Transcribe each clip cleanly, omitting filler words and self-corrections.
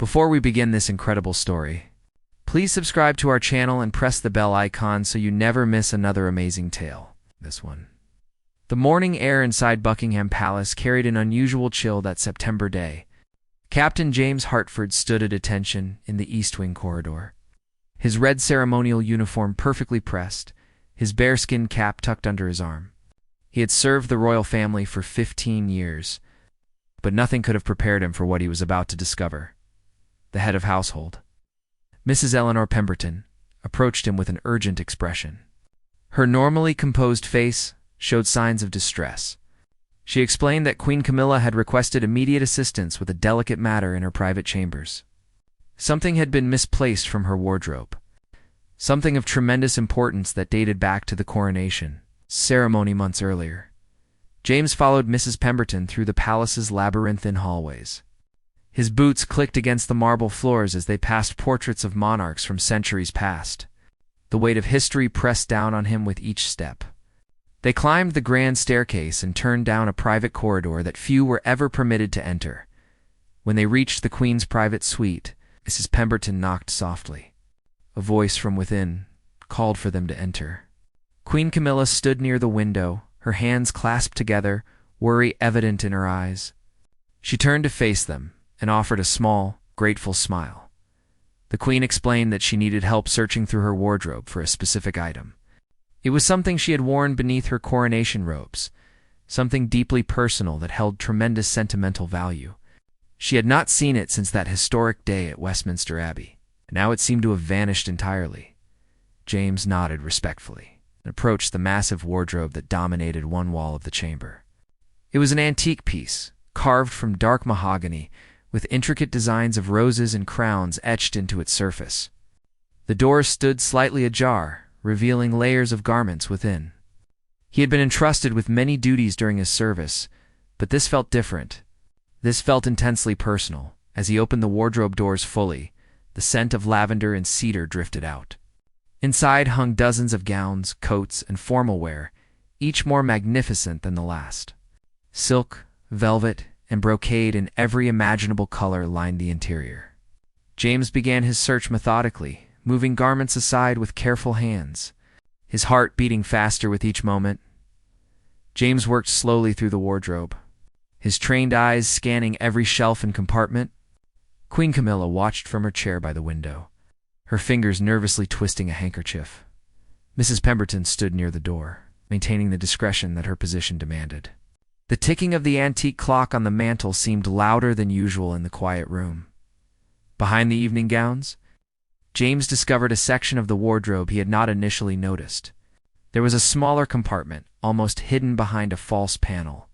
Before we begin this incredible story, please subscribe to our channel and press the bell icon so you never miss another amazing tale. This one. The morning air inside Buckingham Palace carried an unusual chill that September day. Captain James Hartford stood at attention in the East Wing corridor. His red ceremonial uniform perfectly pressed, his bearskin cap tucked under his arm. He had served the royal family for 15 years, but nothing could have prepared him for what he was about to discover. The head of household, Mrs. Eleanor Pemberton, approached him with an urgent expression. Her normally composed face showed signs of distress. She explained that Queen Camilla had requested immediate assistance with a delicate matter in her private chambers. Something had been misplaced from her wardrobe. Something of tremendous importance that dated back to the coronation ceremony months earlier. James followed Mrs. Pemberton through the palace's labyrinthine hallways. His boots clicked against the marble floors as they passed portraits of monarchs from centuries past. The weight of history pressed down on him with each step. They climbed the grand staircase and turned down a private corridor that few were ever permitted to enter. When they reached the Queen's private suite, Mrs. Pemberton knocked softly. A voice from within called for them to enter. Queen Camilla stood near the window, her hands clasped together, worry evident in her eyes. She turned to face them and offered a small, grateful smile. The Queen explained that she needed help searching through her wardrobe for a specific item. It was something she had worn beneath her coronation robes, something deeply personal that held tremendous sentimental value. She had not seen it since that historic day at Westminster Abbey, and now it seemed to have vanished entirely. James nodded respectfully and approached the massive wardrobe that dominated one wall of the chamber. It was an antique piece, carved from dark mahogany, with intricate designs of roses and crowns etched into its surface. The door stood slightly ajar, revealing layers of garments within. He had been entrusted with many duties during his service, but this felt different. This felt intensely personal. As he opened the wardrobe doors fully, the scent of lavender and cedar drifted out. Inside hung dozens of gowns, coats, and formal wear, each more magnificent than the last. Silk, velvet, and brocade in every imaginable color lined the interior. James began his search methodically, moving garments aside with careful hands, his heart beating faster with each moment. James worked slowly through the wardrobe, his trained eyes scanning every shelf and compartment. Queen Camilla watched from her chair by the window, her fingers nervously twisting a handkerchief. Mrs. Pemberton stood near the door, maintaining the discretion that her position demanded. The ticking of the antique clock on the mantel seemed louder than usual in the quiet room. Behind the evening gowns, James discovered a section of the wardrobe he had not initially noticed. There was a smaller compartment, almost hidden behind a false panel.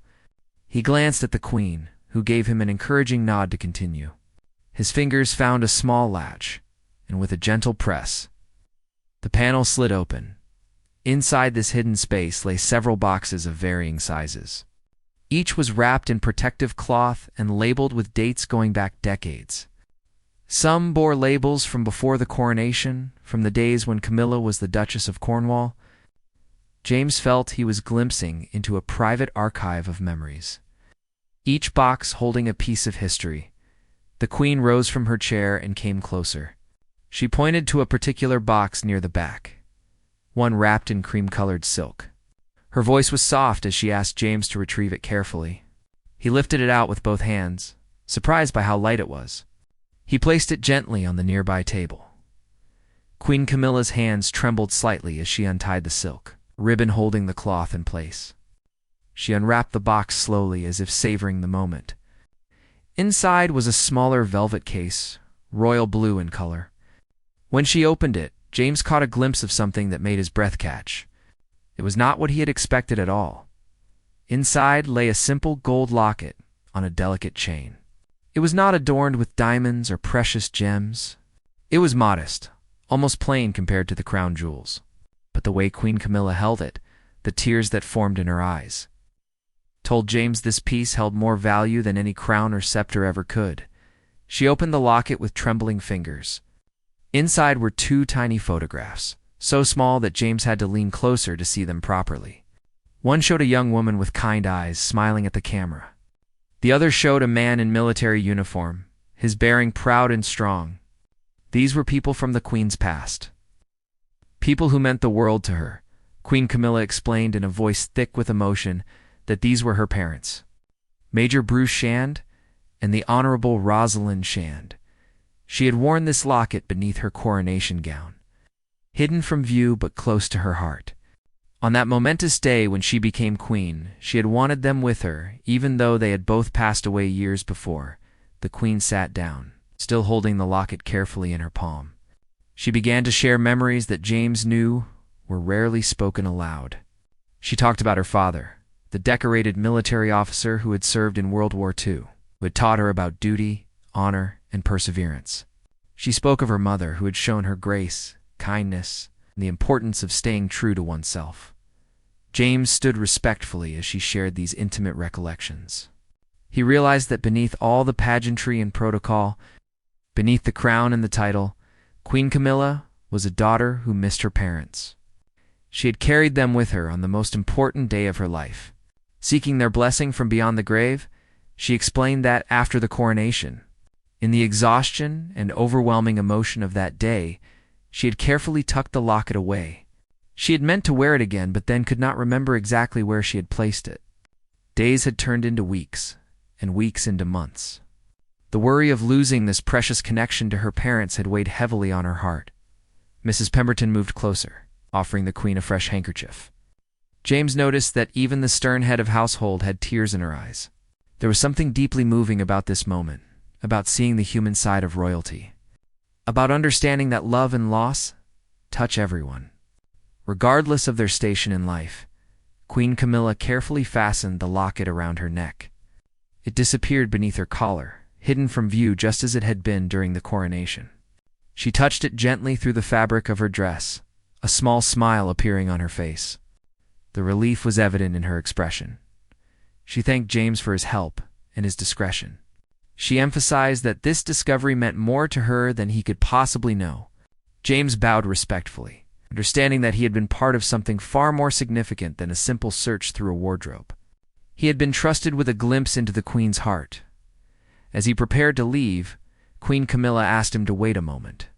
He glanced at the Queen, who gave him an encouraging nod to continue. His fingers found a small latch, and with a gentle press, the panel slid open. Inside this hidden space lay several boxes of varying sizes. Each was wrapped in protective cloth and labeled with dates going back decades. Some bore labels from before the coronation, from the days when Camilla was the Duchess of Cornwall. James felt he was glimpsing into a private archive of memories, each box holding a piece of history. The Queen rose from her chair and came closer. She pointed to a particular box near the back, one wrapped in cream-colored silk. Her voice was soft as she asked James to retrieve it carefully. He lifted it out with both hands, surprised by how light it was. He placed it gently on the nearby table. Queen Camilla's hands trembled slightly as she untied the silk ribbon holding the cloth in place. She unwrapped the box slowly as if savoring the moment. Inside was a smaller velvet case, royal blue in color. When she opened it, James caught a glimpse of something that made his breath catch. It was not what he had expected at all. Inside lay a simple gold locket on a delicate chain. It was not adorned with diamonds or precious gems. It was modest, almost plain compared to the crown jewels. But the way Queen Camilla held it, the tears that formed in her eyes, told James this piece held more value than any crown or scepter ever could. She opened the locket with trembling fingers. Inside were 2 tiny photographs, so small that James had to lean closer to see them properly. One showed a young woman with kind eyes smiling at the camera. The other showed a man in military uniform, his bearing proud and strong. These were people from the Queen's past. People who meant the world to her. Queen Camilla explained in a voice thick with emotion that these were her parents, Major Bruce Shand and the Honorable Rosalind Shand. She had worn this locket beneath her coronation gown, hidden from view but close to her heart. On that momentous day when she became queen, she had wanted them with her, even though they had both passed away years before. The queen sat down, still holding the locket carefully in her palm. She began to share memories that James knew were rarely spoken aloud. She talked about her father, the decorated military officer who had served in World War II, who had taught her about duty, honor, and perseverance. She spoke of her mother, who had shown her grace, kindness, and the importance of staying true to oneself. James stood respectfully as she shared these intimate recollections. He realized that beneath all the pageantry and protocol, beneath the crown and the title, Queen Camilla was a daughter who missed her parents. She had carried them with her on the most important day of her life. Seeking their blessing from beyond the grave, she explained that after the coronation, in the exhaustion and overwhelming emotion of that day, she had carefully tucked the locket away. She had meant to wear it again, but then could not remember exactly where she had placed it. Days had turned into weeks, and weeks into months. The worry of losing this precious connection to her parents had weighed heavily on her heart. Mrs. Pemberton moved closer, offering the Queen a fresh handkerchief. James noticed that even the stern head of household had tears in her eyes. There was something deeply moving about this moment, about seeing the human side of royalty, about understanding that love and loss touch everyone, regardless of their station in life. Queen Camilla carefully fastened the locket around her neck. It disappeared beneath her collar, hidden from view just as it had been during the coronation. She touched it gently through the fabric of her dress, a small smile appearing on her face. The relief was evident in her expression. She thanked James for his help and his discretion. She emphasized that this discovery meant more to her than he could possibly know. James bowed respectfully, understanding that he had been part of something far more significant than a simple search through a wardrobe. He had been trusted with a glimpse into the Queen's heart. As he prepared to leave, Queen Camilla asked him to wait a moment.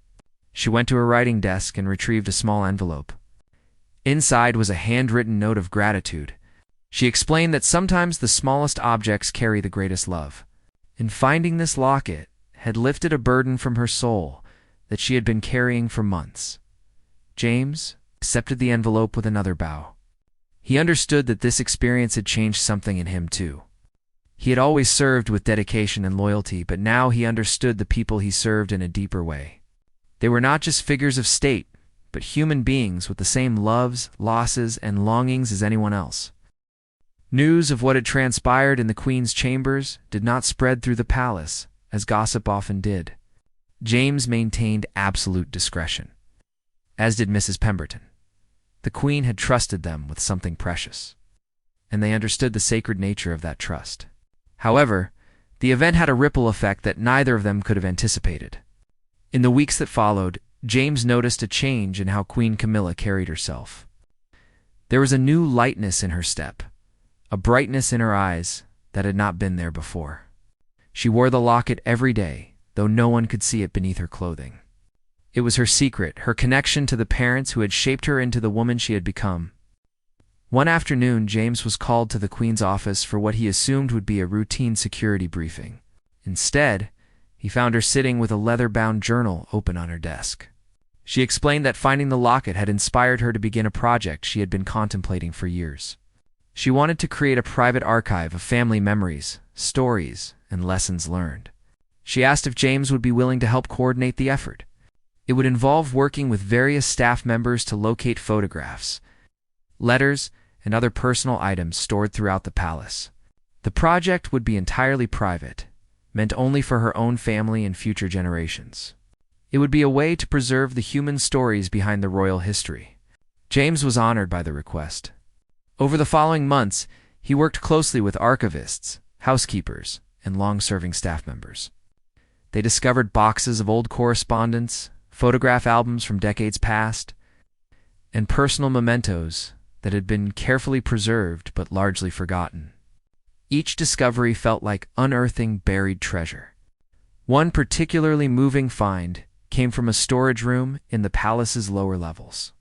She went to her writing desk and retrieved a small envelope. Inside was a handwritten note of gratitude. She explained that sometimes the smallest objects carry the greatest love. And finding this locket had lifted a burden from her soul that she had been carrying for months. James accepted the envelope with another bow. He understood that this experience had changed something in him too. He had always served with dedication and loyalty, but now he understood the people he served in a deeper way. They were not just figures of state, but human beings with the same loves, losses, and longings as anyone else. News of what had transpired in the Queen's chambers did not spread through the palace, as gossip often did. James maintained absolute discretion, as did Mrs. Pemberton. The Queen had trusted them with something precious, and they understood the sacred nature of that trust. However, the event had a ripple effect that neither of them could have anticipated. In the weeks that followed, James noticed a change in how Queen Camilla carried herself. There was a new lightness in her step, a brightness in her eyes that had not been there before. She wore the locket every day, though no one could see it beneath her clothing. It was her secret, her connection to the parents who had shaped her into the woman she had become. One afternoon, James was called to the Queen's office for what he assumed would be a routine security briefing. Instead, he found her sitting with a leather-bound journal open on her desk. She explained that finding the locket had inspired her to begin a project she had been contemplating for years. She wanted to create a private archive of family memories, stories, and lessons learned. She asked if James would be willing to help coordinate the effort. It would involve working with various staff members to locate photographs, letters, and other personal items stored throughout the palace. The project would be entirely private, meant only for her own family and future generations. It would be a way to preserve the human stories behind the royal history. James was honored by the request. Over the following months, he worked closely with archivists, housekeepers, and long-serving staff members. They discovered boxes of old correspondence, photograph albums from decades past, and personal mementos that had been carefully preserved but largely forgotten. Each discovery felt like unearthing buried treasure. One particularly moving find came from a storage room in the palace's lower levels.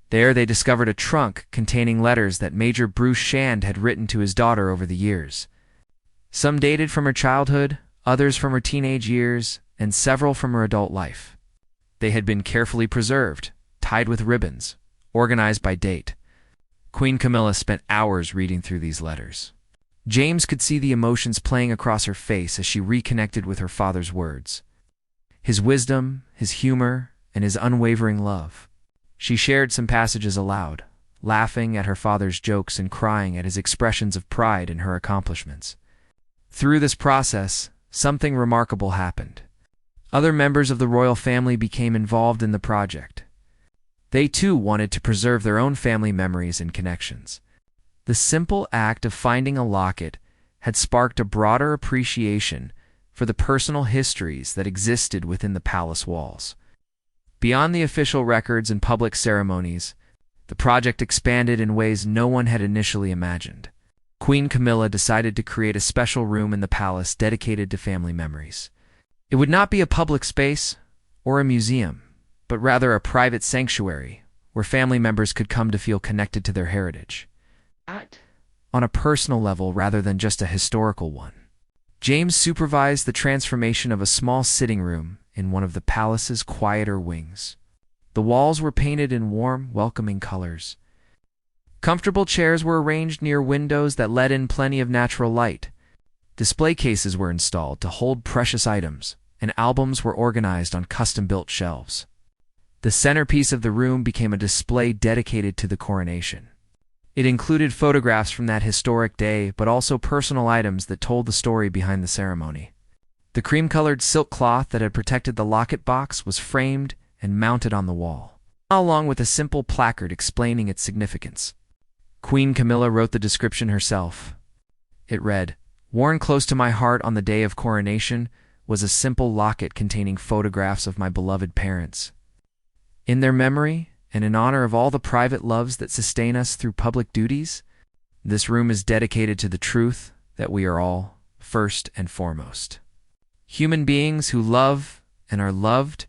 There they discovered a trunk containing letters that Major Bruce Shand had written to his daughter over the years. Some dated from her childhood, others from her teenage years, and several from her adult life. They had been carefully preserved, tied with ribbons, organized by date. Queen Camilla spent hours reading through these letters. James could see the emotions playing across her face as she reconnected with her father's words. His wisdom, his humor, and his unwavering love. She shared some passages aloud, laughing at her father's jokes and crying at his expressions of pride in her accomplishments. Through this process, something remarkable happened. Other members of the royal family became involved in the project. They too wanted to preserve their own family memories and connections. The simple act of finding a locket had sparked a broader appreciation for the personal histories that existed within the palace walls. Beyond the official records and public ceremonies, the project expanded in ways no one had initially imagined. Queen Camilla decided to create a special room in the palace dedicated to family memories. It would not be a public space or a museum, but rather a private sanctuary where family members could come to feel connected to their heritage. On a personal level rather than just a historical one. James supervised the transformation of a small sitting room in one of the palace's quieter wings. The walls were painted in warm, welcoming colors. Comfortable chairs were arranged near windows that let in plenty of natural light. Display cases were installed to hold precious items, and albums were organized on custom-built shelves. The centerpiece of the room became a display dedicated to the coronation. It included photographs from that historic day, but also personal items that told the story behind the ceremony. The cream-colored silk cloth that had protected the locket box was framed and mounted on the wall, along with a simple placard explaining its significance. Queen Camilla wrote the description herself. It read, "Worn close to my heart on the day of coronation was a simple locket containing photographs of my beloved parents. In their memory, and in honor of all the private loves that sustain us through public duties, this room is dedicated to the truth that we are all, first and foremost, human beings who love and are loved."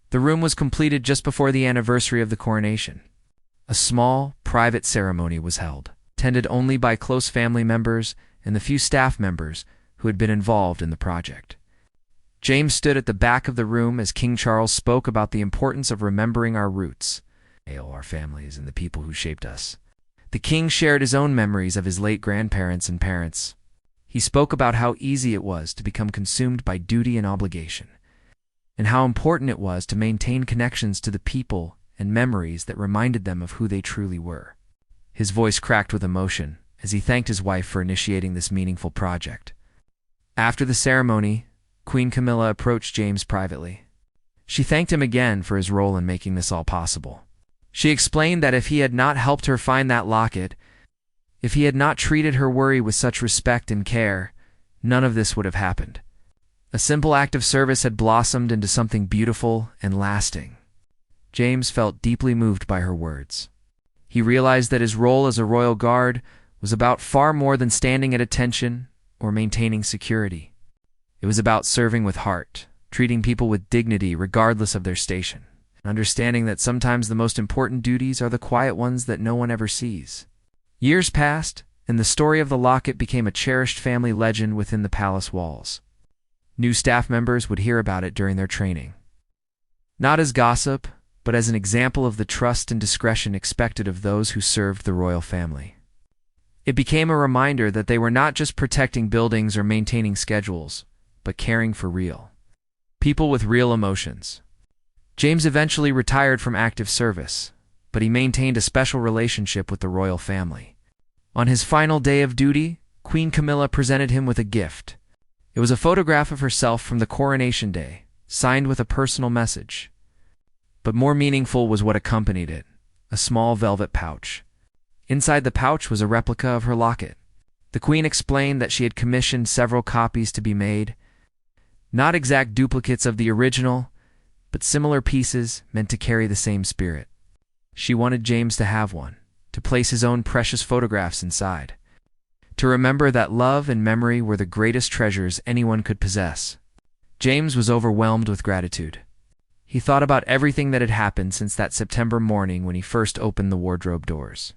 The room was completed just before the anniversary of the coronation. A small, private ceremony was held, attended only by close family members and the few staff members who had been involved in the project. James stood at the back of the room as King Charles spoke about the importance of remembering our roots, our families, and the people who shaped us. The king shared his own memories of his late grandparents and parents. He spoke about how easy it was to become consumed by duty and obligation, and how important it was to maintain connections to the people and memories that reminded them of who they truly were. His voice cracked with emotion as he thanked his wife for initiating this meaningful project. After the ceremony, Queen Camilla approached James privately. She thanked him again for his role in making this all possible. She explained that if he had not helped her find that locket, if he had not treated her worry with such respect and care, none of this would have happened. A simple act of service had blossomed into something beautiful and lasting. James felt deeply moved by her words. He realized that his role as a royal guard was about far more than standing at attention or maintaining security. It was about serving with heart, treating people with dignity regardless of their station, and understanding that sometimes the most important duties are the quiet ones that no one ever sees. Years passed, and the story of the locket became a cherished family legend within the palace walls. New staff members would hear about it during their training. Not as gossip, but as an example of the trust and discretion expected of those who served the royal family. It became a reminder that they were not just protecting buildings or maintaining schedules, but caring for real people with real emotions. James eventually retired from active service, but he maintained a special relationship with the royal family. On his final day of duty, Queen Camilla presented him with a gift. It was a photograph of herself from the coronation day, signed with a personal message. But more meaningful was what accompanied it, a small velvet pouch. Inside the pouch was a replica of her locket. The queen explained that she had commissioned several copies to be made, not exact duplicates of the original, but similar pieces meant to carry the same spirit. She wanted James to have one, to place his own precious photographs inside, to remember that love and memory were the greatest treasures anyone could possess. James was overwhelmed with gratitude. He thought about everything that had happened since that September morning when he first opened the wardrobe doors.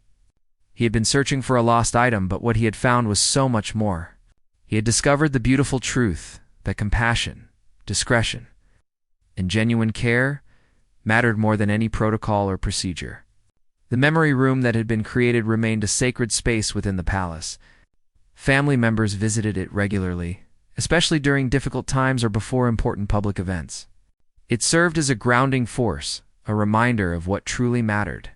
He had been searching for a lost item, but what he had found was so much more. He had discovered the beautiful truth that compassion, discretion, and genuine care mattered more than any protocol or procedure. The memory room that had been created remained a sacred space within the palace. Family members visited it regularly, especially during difficult times or before important public events. It served as a grounding force, a reminder of what truly mattered.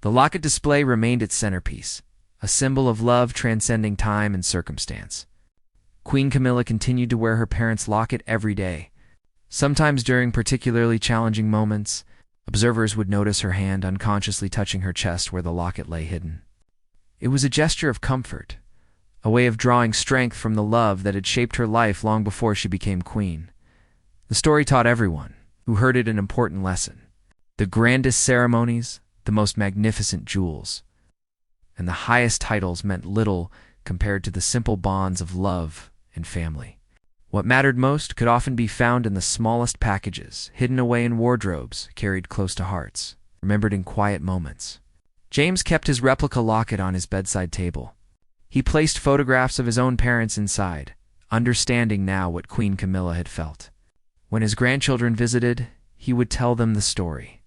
The locket display remained its centerpiece, a symbol of love transcending time and circumstance. Queen Camilla continued to wear her parents' locket every day. Sometimes during particularly challenging moments, observers would notice her hand unconsciously touching her chest where the locket lay hidden. It was a gesture of comfort, a way of drawing strength from the love that had shaped her life long before she became queen. The story taught everyone who heard it an important lesson. The grandest ceremonies, the most magnificent jewels, and the highest titles meant little compared to the simple bonds of love and family. What mattered most could often be found in the smallest packages, hidden away in wardrobes, carried close to hearts, remembered in quiet moments. James kept his replica locket on his bedside table. He placed photographs of his own parents inside, understanding now what Queen Camilla had felt. When his grandchildren visited, he would tell them the story,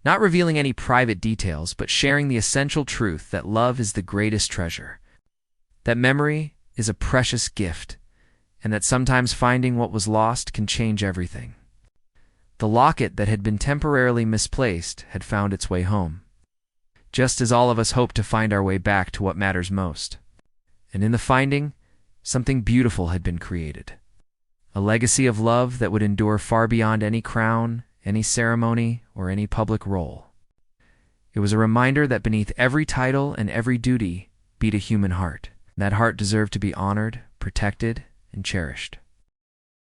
not revealing any private details, but sharing the essential truth that love is the greatest treasure, that memory is a precious gift, and that sometimes finding what was lost can change everything. The locket that had been temporarily misplaced had found its way home, just as all of us hope to find our way back to what matters most. And in the finding, something beautiful had been created, a legacy of love that would endure far beyond any crown, any ceremony, or any public role. It was a reminder that beneath every title and every duty beat a human heart. That heart deserved to be honored, protected, and cherished.